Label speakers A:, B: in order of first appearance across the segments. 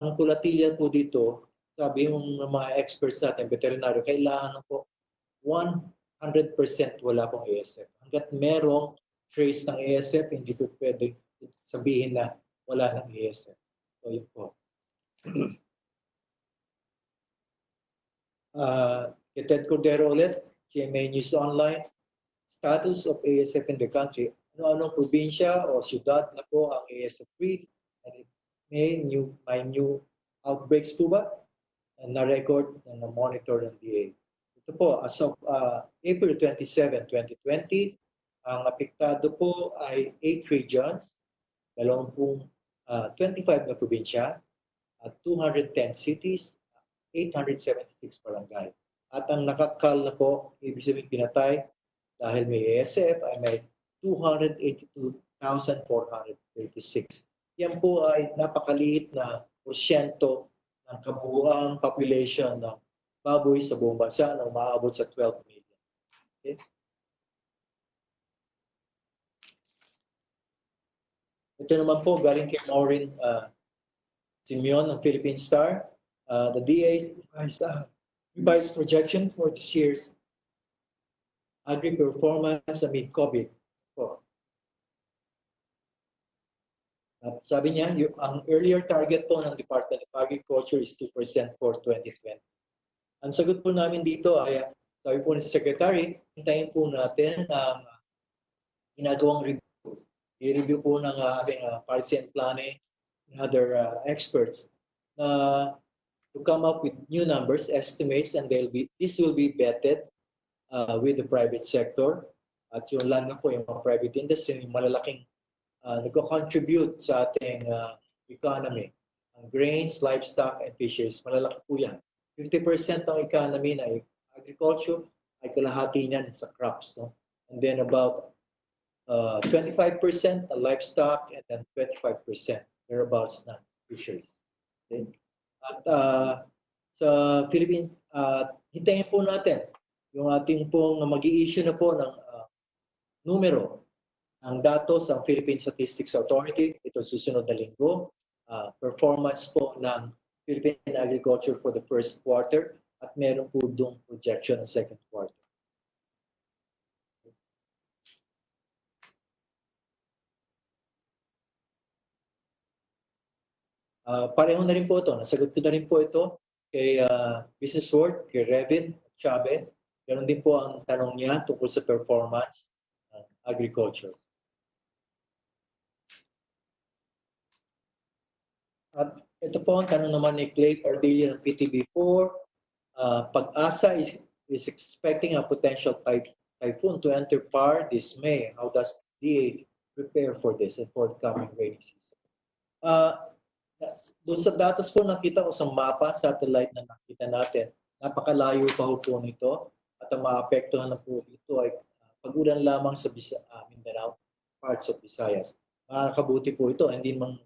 A: ang kulatilian po dito, sabi ng mga experts natin, veterinaryo, kailangan po 100% wala pong ASF. Hanggat merong trace ng ASF, hindi po pwede sabihin na wala ng ASF. So, yun po. Ted Cordero ulit, GMA News Online. Status of ASF in the country. Ano-anong probinsya o syudad na po ang ASF-free? And may new outbreaks po ba? Na-record na monitor ng DA. Ito po, as of April 27, 2020, ang apektado po ay 8 regions, 25 na probinsya, 210 cities, 876 barangay. At ang nakakal na po, ibig sabihin pinatay, dahil may ASF ay may 282,436. Yan po ay napakaliit na porsyento ng kabuuang population ng baboy sa buong bansa na umaabot sa 12 million. Okay? Ito naman po galing kay Maureen Simeon ng Philippine Star. The DA has revised projection for this year's agri-performance amid COVID. Sabi niya, ang earlier target po ng Department of Agriculture is 2% for 2020. Ang sagot po namin dito ay, sabi po ni Secretary, hintayin po natin ang ginagawang review. I-review po ng aming policy and planning and other experts to come up with new numbers, estimates, and this will be vetted with the private sector. At yung lalo po yung mga private industry, yung malalaking nagko-contribute sa ating economy. Ang grains, livestock, and fisheries, malalaki po yan. 50% ng economy na agriculture ay kalahati niyan sa crops. No? And then about 25% na livestock and then 25% thereabouts na fisheries. Okay? At sa Philippines, hintayin po natin yung ating pong mag-i-issue na po ng numero ang datos ng Philippine Statistics Authority. Ito susunod na linggo. Performance po ng Philippine Agriculture for the first quarter at meron po doong projection ng second quarter. Pareho na rin po ito. Nasagot ko na rin po ito kay Business World, kay Revin Chabe. Ganon din po ang tanong niya tungkol sa performance ng agriculture. At ito po ang tanong naman ni Clay Cardillo ng PTB4. Pag-asa is expecting a potential typhoon to enter PAR this May. How does DA prepare for this and for the coming rainy season? Doon sa datos po nakita ko sa mapa, satellite na nakita natin, napakalayo pa po nito at ang maapektuhan na po ito ay pag-ulan lamang sa Mindanao, parts of Visayas. Makakabuti po ito, hindi mang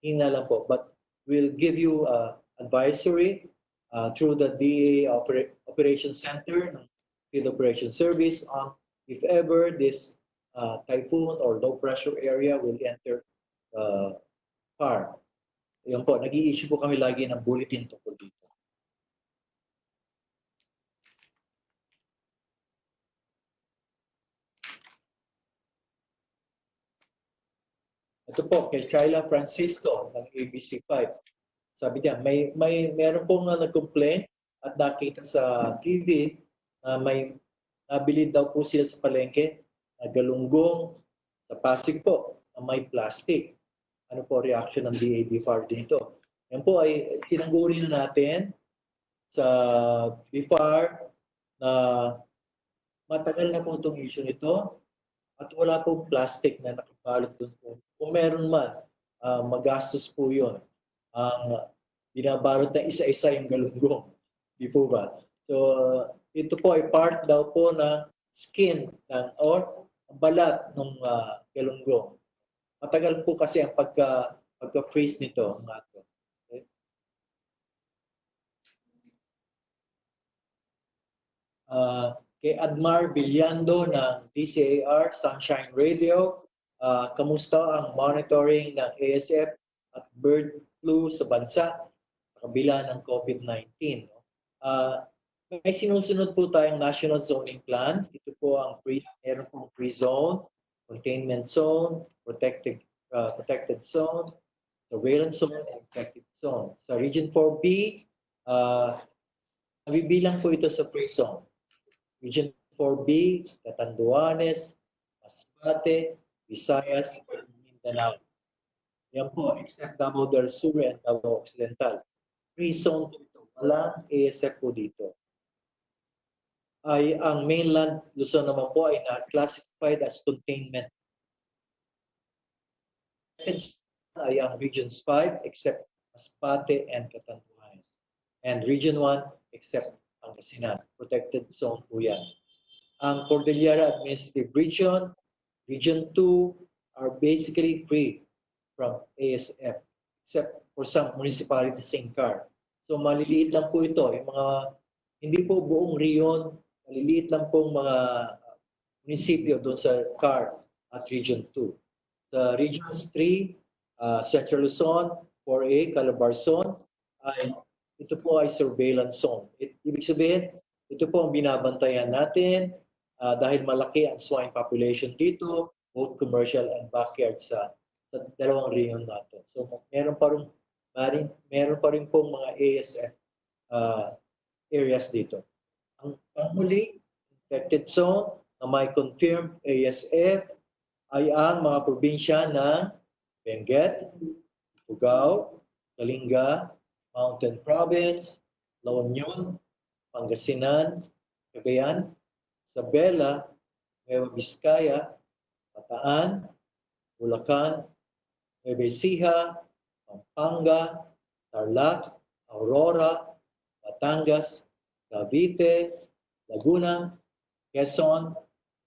A: hina lang po, but we'll give you advisory through the DA Operations Center ng Field Operations Service on if ever this typhoon or low pressure area will enter PAR. Ayun po, nag-i-issue po kami lagi ng bulletin tungkol dito. Ito po, kay Shyla Francisco ng ABC5. Sabi niya, meron pong nag-complain at nakita sa TV na may nabili daw po sila sa palengke na galunggong sa Pasig po na may plastic. Ano po reaction ng BFAR dito? Yan po ay tinangguri na natin sa BFAR na matagal na po itong issue nito at wala pong plastic na nakabalot doon po. Kung meron man, magastos po yun. Ang binabalot na isa-isa yung galunggong. Di po ba? So, ito po ay part daw po ng skin or balat ng galunggong. Matagal po kasi ang pagka-freeze nito. Okay? Kay Admar Villando ng DCAR, Sunshine Radio, kamusta ang monitoring ng ASF at bird flu sa bansa sa kabila ng COVID-19. No? May sinusunod po tayong National Zoning Plan. Ito po ang meron pong pre-zone, containment zone, protected zone, surveillance zone, and protected zone. Sa Region 4B, nabibilang po ito sa pre-zone. Region 4B, Catanduanes, Masbate, Visayas, and Mindanao. Yan po, except Davao del Sur and Davao Occidental. Pre-zone po ito. Walang ASF po dito. Ay ang mainland Luzon naman po ay na-classified as containment. Ay ang Regions 5 except Masbate and Catanduanes. And Region 1 except Pangasinan. Protected zone po yan. Ang Cordillera Administrative Region, Region 2 are basically free from ASF except for some municipalities in CAR. So maliliit lang po ito. Yung mga, hindi po buong riyon, maliliit lang pong mga munisipyo doon sa CAR at Region 2. Sa Regions 3, Central Luzon, 4A, Calabarzon, ito po ay surveillance zone. Ibig sabihin, ito po ang binabantayan natin dahil malaki ang swine population dito, both commercial and backyard sa dalawang region natin. So meron pa rin pong mga ASF areas dito. Ang panghuli, infected zone na may confirmed ASF ay ang mga probinsya ng Benguet, Ifugao, Kalinga, Mountain Province, La Union, Pangasinan, Cagayan, Isabela, Nueva Vizcaya, Bataan, Bulacan, Nueva Ecija, Pampanga, Tarlac, Aurora, Batangas, Cavite, Laguna, Quezon,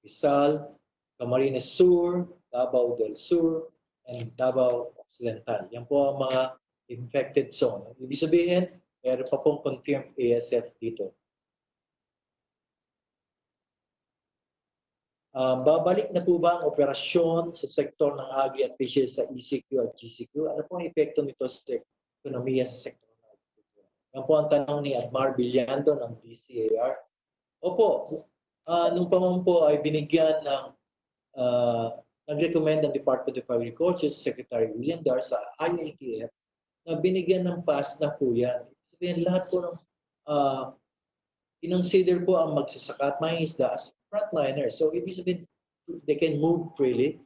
A: Rizal, Camarines Sur, Davao del Sur, and Davao Occidental. Yan po ang mga infected zone. Ibig sabihin, meron pa pong confirmed ASF dito. Babalik na po ba ang operasyon sa sektor ng agri at fisheries sa ECQ at GCQ? Ano po ang epekto nito sa ekonomiya sa sektor ng agriculture? Yan po ang tanong ni Admar Villando ng DCAR. Opo, nung pa man po ay binigyan ng nag-recommend ng Department of Agriculture Secretary William Dar sa IATF na binigyan ng pass na po yan. Sabihin, lahat po ng kinonsider po ang magsasaka at mangingisda as frontliners. So ibig sabihin, they can move freely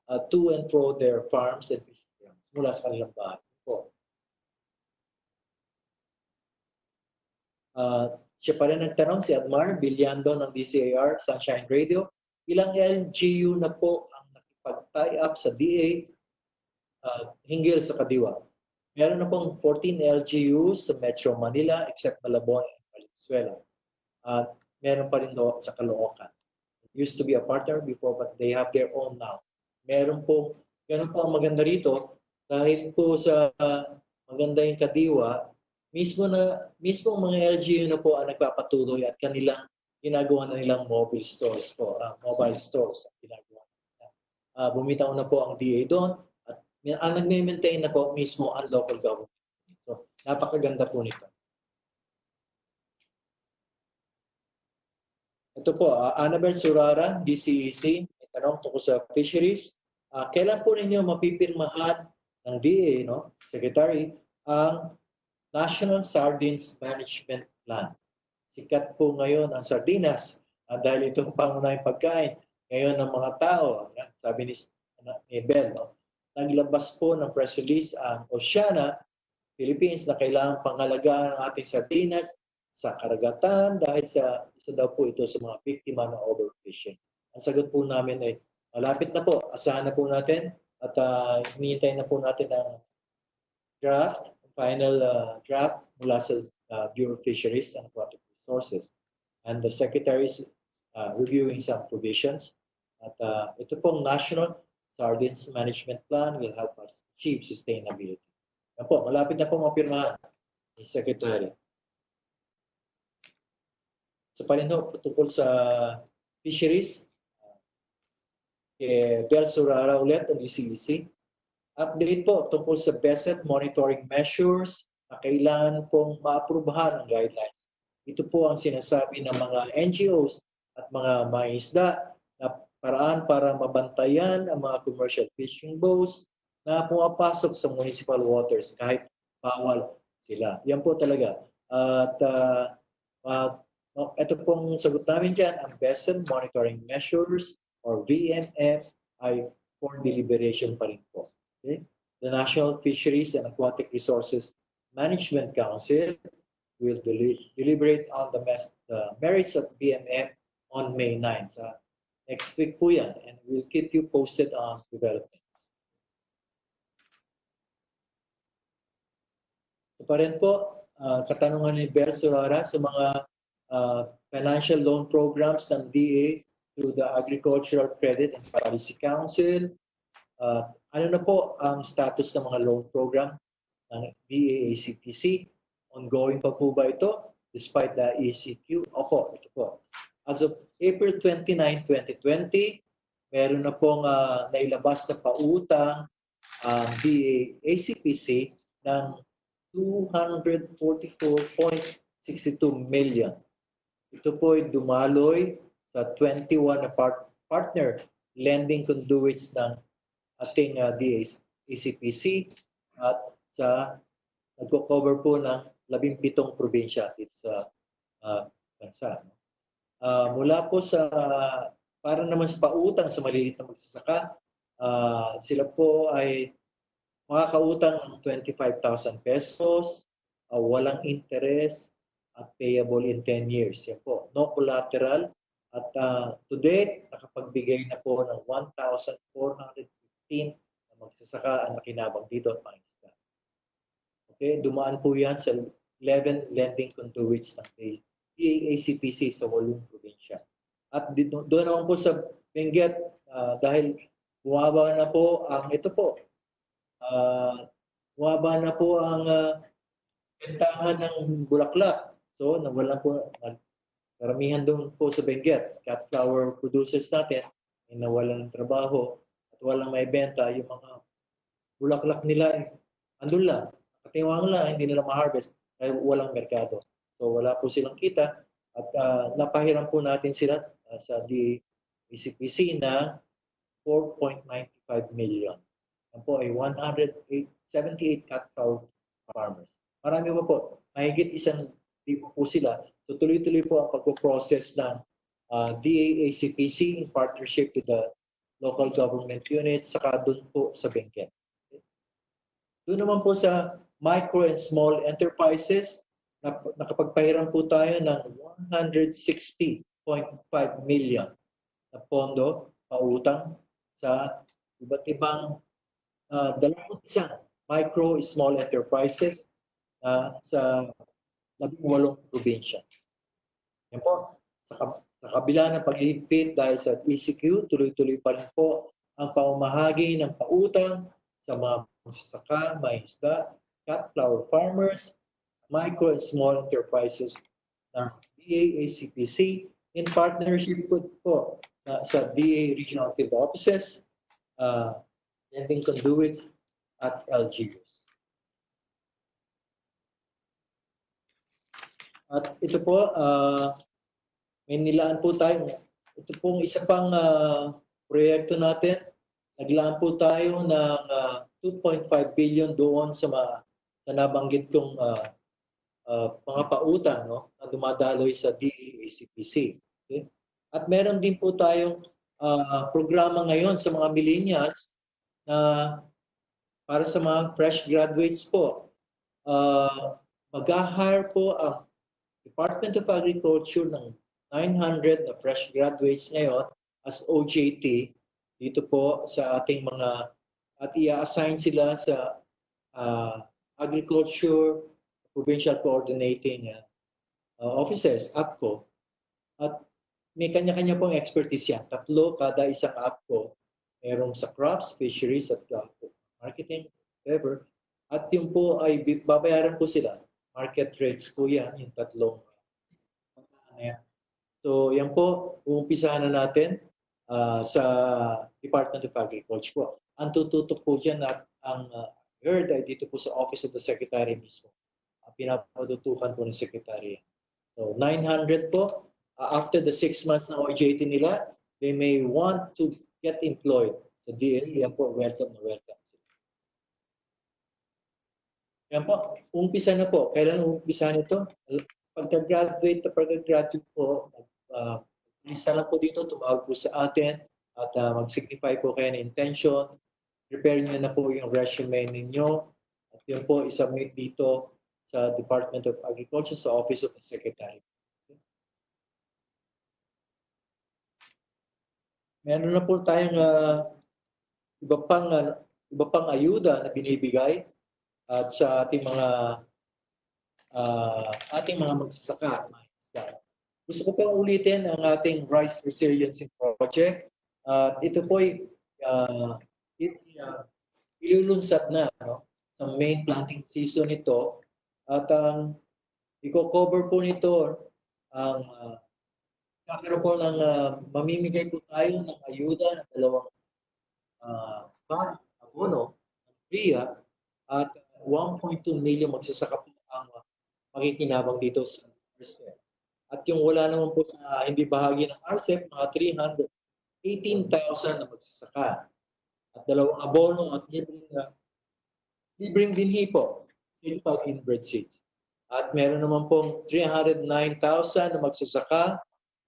A: to and fro their farms and fishing grounds mula sa kanilang bahay po. Siya pa rin nagtanong, si Admar Villando ng DCAR, Sunshine Radio, ilang LGU na po ang nakipag-tie up sa DA hinggil sa Kadiwa. Meron na pong 14 LGUs sa Metro Manila except Malabon and Valenzuela. Meron pa rin do sa Caloocan. Used to be a partner before but they have their own now. Meron po, ganun po ang maganda rito dahil po sa maganda yung Kadiwa, mismo mga LGU na po ang nagpapatuloy at kanilang ginagawa na nilang mobile stores po, mobile stores ang ginagawa. Bumitaw na po ang DA doon at ang nagme-maintain na po mismo ang local government. So, napakaganda po nito. Ito po, Annabel Surara, DCEC, may tanong tungkol sa fisheries. Kailan po ninyo mapipirmahan ng DA, no, Secretary, ang National Sardines Management Plan? Sikat po ngayon ang sardinas dahil itong pangunahing pagkain ngayon ng mga tao. Sabi ni Ben, no? Naglabas po ng press release ang Oceana, Philippines na kailangan pangalagaan ang ating sardinas sa karagatan dahil sa isa daw po ito sa mga biktima ng overfishing. Ang sagot po namin ay malapit na po. Asahan na po natin at hinihintay na po natin ang draft, final draft mula sa Bureau of Fisheries and Aquatic Resources. And the Secretary is reviewing some provisions. At ito pong National Sardines Management Plan will help us achieve sustainability. Yan po, malapit na po mapirmahan ni Secretary. Sa palinho, tungkol sa fisheries, Bel Surara ulit, ang DCEC. update po tungkol sa BSET monitoring measures na kailangan pong maaprubahan ang guidelines. Ito po ang sinasabi ng mga NGOs at mga mangingisda na paraan para mabantayan ang mga commercial fishing boats na pumapasok sa municipal waters kahit bawal sila. Yan po talaga. At ito pong sagot namin dyan, ang BSET monitoring measures or VMM ay for deliberation pa rin po. Okay? The National Fisheries and Aquatic Resources Management Council will deliberate on the merits of BMM on May 9. So, next week po yan, and we'll keep you posted on developments. Ito pa rin po, katanungan ni Bel Sorara sa mga financial loan programs ng DA through the Agricultural Credit and Policy Council. Ano na po ang status ng mga loan program ng DA-ACPC? Ongoing pa po ba ito despite the ECQ? Opo, ito po. As of April 29, 2020, meron na pong nailabas na pautang ang DA-ACPC ng 244.62 million. Ito po ay dumaloy sa 21 na partner lending conduits ng ating DA-ACPC at sa nagko-cover po ng 17 probinsya dito sa bansa. Mula po sa para naman sa pautang sa maliliit na magsasaka, sila po ay makakautang ng 25,000 pesos, walang interest at payable in 10 years. Yan po, no collateral. At to date, nakapagbigay na po ng 1,415 na magsasaka ang nakinabang dito at mga isda. Okay, dumaan po yan sa 11 lending conduits ng DA-ACPC sa 8 probinsya. At doon naman po sa Benguet, dahil bumaba na po ang ito po, bumaba na po ang bentahan ng bulaklak. So, nawalan po, karamihan doon po sa Benguet, cat flower producers natin, ay nawalan ng trabaho at walang may benta. Yung mga bulaklak nila, andun lang. Katiwang lang, hindi nila ma-harvest dahil walang merkado. So wala po silang kita at napahiram po natin sila sa DA-ACPC na 4.95 million. Yan po ay 178 cat cow farmers. Marami po, mahigit 1,000 po sila. So tuloy-tuloy po ang pagpo-process ng DA-ACPC in partnership with the local government units saka doon po sa Benguet. Doon naman po sa micro and small enterprises, nakapagpahiram po tayo ng 160.5 million na pondo pautang sa iba't ibang 21 micro and small enterprises sa 18 probinsya. Yan po, sa kabila ng paghihigpit dahil sa ECQ, tuloy-tuloy pa rin po ang pamamahagi ng pautang sa mga magsasaka, mangingisda, cat flower farmers, micro and small enterprises ng DA-ACPC in partnership po sa DA Regional Field Offices, lending conduits at LGUs. At ito po, may nilaan po tayo. Ito pong isa pang proyekto natin. Naglaan po tayo ng 2.5 billion doon sa nabanggit kong mga pautang na dumadaloy sa DA-ACPC. Okay? At meron din po tayong programa ngayon sa mga millennials na para sa mga fresh graduates po. Mag-hire po ang Department of Agriculture ng 900 na fresh graduates ngayon as OJT dito po sa ating mga at i-assign sila sa Agriculture Provincial Coordinating Offices, APCO. At may kanya-kanya pong expertise yan. 3 kada isang APCO. Merong sa crops, fisheries, at marketing, whatever. At yung po ay babayaran po sila. Market rates po yan, yung 3 yan. So yan po, umpisahan na natin sa Department of Agriculture po. Ang tututok po dyan at ang heard ay dito po sa Office of the Secretary mismo. Pinapatutukan po ng Secretary. So 900 po, after the 6 months na OJT nila, they may want to get employed sa DA. Yan po, welcome na welcome. Yan po, umpisa na po. Kailan umpisa nito? Pagka-graduate po, lista lang po dito, tumawag po sa atin at mag-signify po kayo ng intention. Prepare nyo na po yung resume ninyo. At yun po, isubmit dito sa Department of Agriculture sa Office of the Secretary. Meron na po tayong iba pang ayuda na binibigay at sa ating mga magsasaka. Gusto ko pang ulitin ang ating Rice Resiliency Project. Ito po ay ilulunsad na sa main planting season ito. At i-cover po nito ang kakaroon po ng mamimigay po tayo ng ayuda ng 2 bag abono ng PRIA at 1.2 million magsasaka po ang makikinabang dito sa RCEP. At yung wala naman po sa hindi bahagi ng RCEP, mga 318,000 na magsasaka. At 2 abono at libreng binhi po, certified inbred seeds. At meron naman pong 309,000 na magsasaka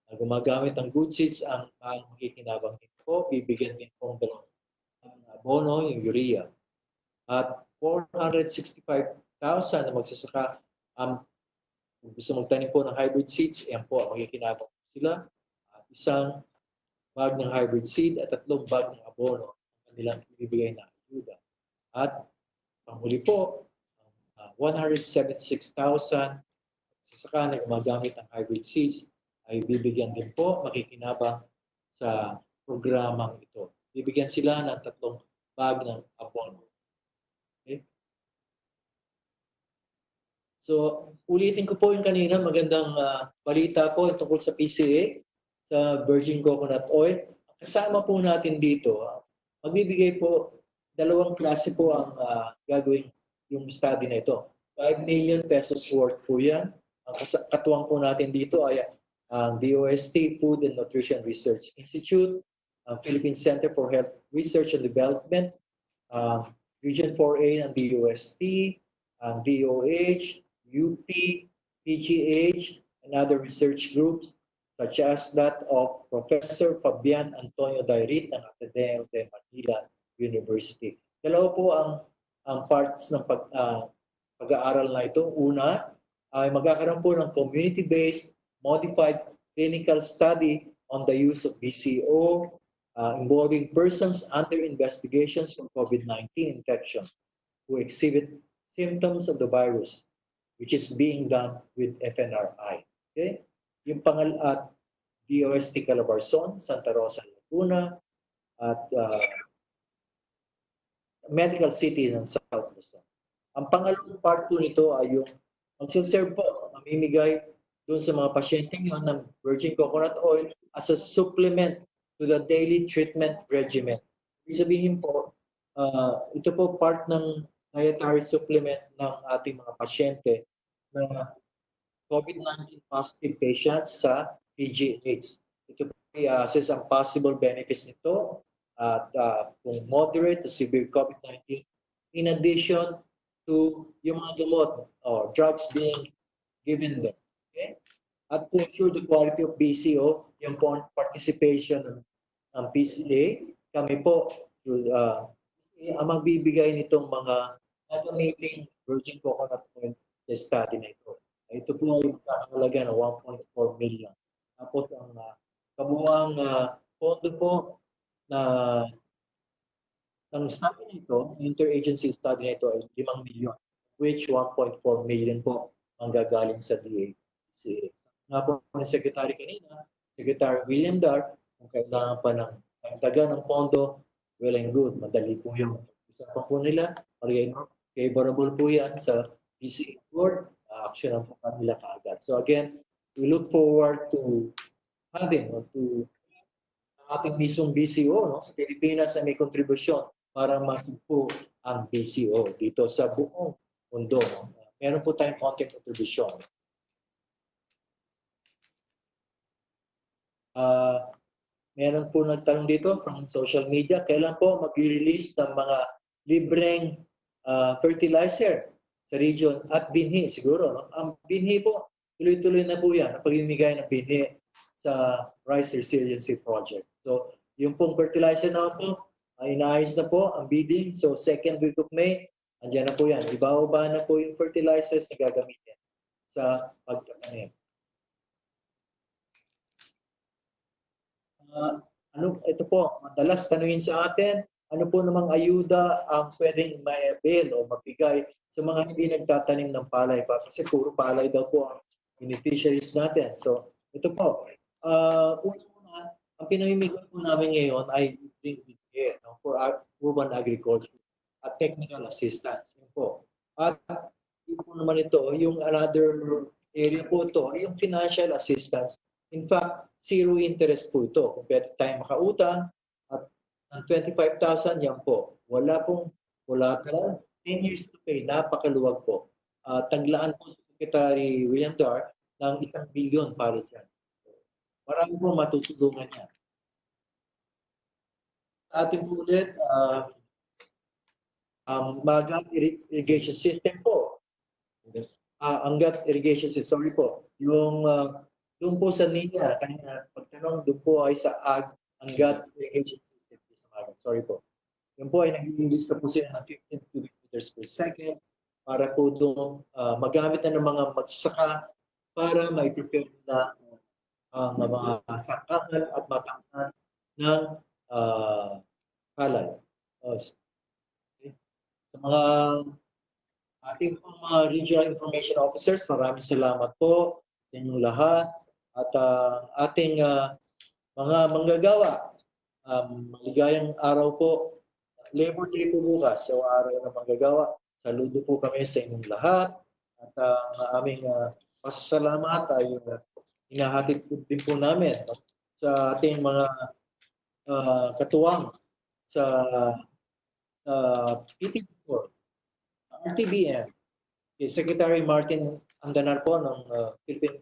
A: na gumagamit ng good seeds ang makikinabang nito po. Bibigyan din pong 2 abono, yung urea. At 465,000 na magsasaka kung gusto magtanim po ng hybrid seeds, yan po ang makikinabang sila. At 1 bag ng hybrid seed at 3 bag ng abono ang kanilang ibibigay na ayuda. At panghuli po, 176,000 magsasaka na gumagamit ng hybrid seeds ay bibigyan din po makikinabang sa programang ito. Bibigyan sila ng 3 bag ng abono. Okay? So, ulitin ko po yung kanina, magandang balita po tungkol sa PCA, sa virgin coconut oil. Kasama po natin dito, magbibigay po, 2 klase po ang gagawin yung study na ito. 5 million pesos worth po yan. Ang katuwang po natin dito ay ang DOST, Food and Nutrition Research Institute, ang Philippine Center for Health Research and Development, Region 4A ng DOST, ang DOH, UP, PGH, and other research groups such as that of Professor Fabian Antonio Dairit ng Ateneo de Manila University. 2 po ang parts ng pag-aaral na ito. Una, ay magkakaroon po ng community-based modified clinical study on the use of BCO involving persons under investigations for COVID-19 infection who exhibit symptoms of the virus, which is being done with FNRI. Okay? Yung at DOST Calabarzon, Santa Rosa, Laguna, at Medical City ng South Luzon. Ang pangalawang part po nito ay yung magsiserve po, mamimigay doon sa mga pasyente nyo ng virgin coconut oil as a supplement to the daily treatment regimen. Ibig sabihin po, ito po part ng dietary supplement ng ating mga pasyente na COVID-19 positive patients sa PGH. Ito po i-assess ang possible benefits nito at kung moderate to severe COVID-19 in addition to yung mga gamot or drugs being given them. Okay? At to ensure the quality of BCO, yung participation ng PCA, kami po ang magbibigay nitong mga gagamiting virgin coconut oil sa study na ito. Ito po ay kakahalaga ng 1.4 million. Tapos ang kabuuang pondo po na ng study nito, interagency study nito ay 5 million, which 1.4 million po ang gagaling sa DA-PCA. Nga po ni Secretary kanina, Secretary William Dar, kung kailangan pa ng dagdagan ng pondo, well and good, madali po yung usapan po nila, favorable po yan sa PCA board, action po kanila kaagad. So again, we look forward to having or to ating mismong BCO sa Pilipinas na may kontribusyon para masugpo ang BCO dito sa buong mundo. No? Meron po tayong konting contribution. Meron po nagtanong dito from social media, kailan po mag-release ng mga libreng fertilizer sa region at binhi siguro. No? Ang binhi po, tuloy-tuloy na po yan, ang pagmimigay ng binhi sa Rice Resiliency Project. So, yung pong fertilizer na po, inaayos na po ang bidding. So, second week of May, andyan na po yan. Ibababa na po yung fertilizers na gagamitin sa pagtatanim. Ito po, madalas tanungin sa atin, ano po namang ayuda ang pwedeng ma-avail o mabigay sa mga hindi nagtatanim ng palay pa kasi puro palay daw po ang beneficiaries natin. So, ito po. Una, ang pinamimigay po namin ngayon ay for urban agriculture at technical assistance. Yun po. At yun po naman ito, yung another area po ito, yung financial assistance. In fact, zero interest po ito. Kung pwede tayo makautang at ng 25,000, yan po. Wala pong collateral. 10 years to pay. Napakaluwag po. Taglaan po si Secretary William Dar ng 1 billion para dyan. Marami po matutulungan niya. Ating po ulit, ang Magat irrigation system po. Angat irrigation system, sorry po. Yung doon po sa NIA, kanina pagtanong, doon po ay sa Angat irrigation system. Sorry po. Yun po ay nag-i-release na po sila ng 15 cubic meters per second para po doon magamit na ng mga magsaka para mai-prepare na ang mga sakahan at matangan ng halal. Sa mga ating mga regional information officers, maraming salamat po sa inyong lahat at ating mga manggagawa. Maligayang araw po. Labor Day po bukas, so araw ng manggagawa. Saludo po kami sa inyong lahat at ang aming pasasalamat ay hinahatid din po namin sa ating mga katuwang sa PTB4, RTBM, Secretary Martin Andanar po ng Philippine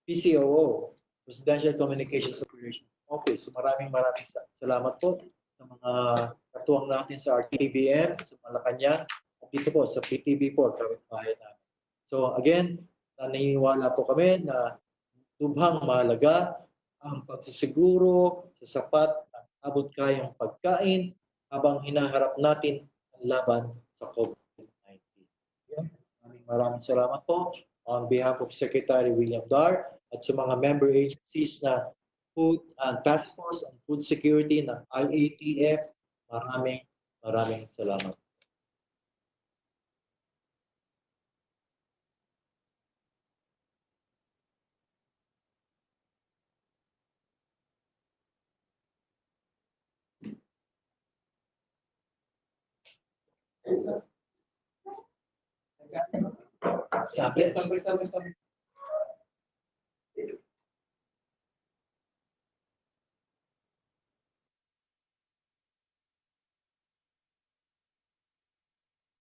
A: PCOO, Presidential Communications Operations Office. So maraming salamat po sa mga katuwang natin sa RTBM, sa Malacanang, at dito po sa PTB4, kapitbahay namin. So again, naniniwala po kami na lubhang mahalaga ang pagsisiguro sa sapat at abot kayang pagkain habang hinaharap natin ang laban sa COVID-19. Maraming salamat po on behalf of Secretary William Dar at sa mga member agencies na Food and Task Force on Food Security ng IATF. Maraming salamat. Sabi.